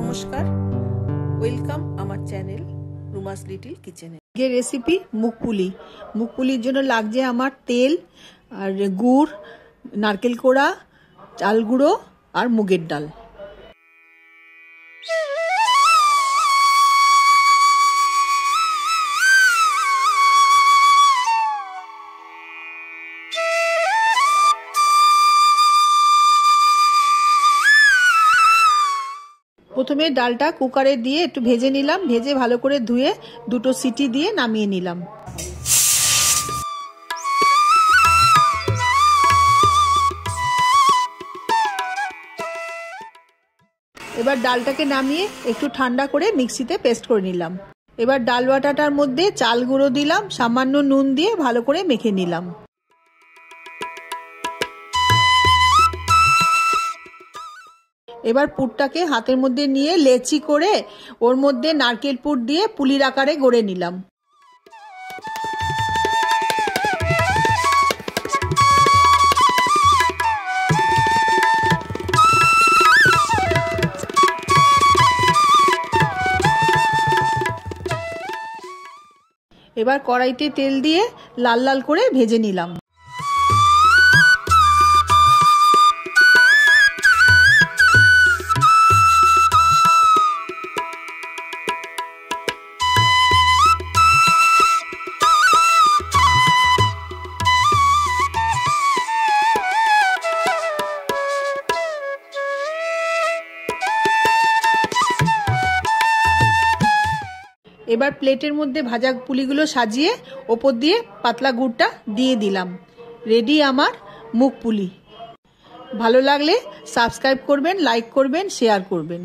নমস্কার, ওয়েলকাম আমার channel রুমাস little কিচেনে। আজকের রেসিপি মুগপুলি। মুগপুলির জন্য লাগছে আমার তেল আর গুড়, নারকেল কোড়া, চাল গুঁড়ো আর মুগের ডাল। প্রথমে ডালটা কুকারে দিয়ে একটু ভেজে নিলাম, ভেজে ভালো করে ধুয়ে দুটো সিটি দিয়ে নামিয়ে নিলাম। এবার ডালটাকে নামিয়ে একটু ঠান্ডা করে মিক্সিতে পেস্ট করে নিলাম। এবার ডাল বাটাটার মধ্যে চাল গুঁড়ো দিলাম, সামান্য নুন দিয়ে ভালো করে মেখে নিলাম। এবার পুরটাকে হাতের মধ্যে নিয়ে লেচি করে ওর মধ্যে নারকেল পুর দিয়ে পুলির আকারে গড়ে নিলাম। এবার কড়াইতে তেল দিয়ে লাল লাল করে ভেজে নিলাম। এবার প্লেটের মধ্যে ভাজা পুলিগুলো সাজিয়ে ওপর দিয়ে পাতলা গুড়টা দিয়ে দিলাম। রেডি আমার মুগপুলি। ভালো লাগলে সাবস্ক্রাইব করবেন, লাইক করবেন, শেয়ার করবেন।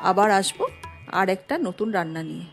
আবার আসবো আর একটা নতুন রান্না নিয়ে।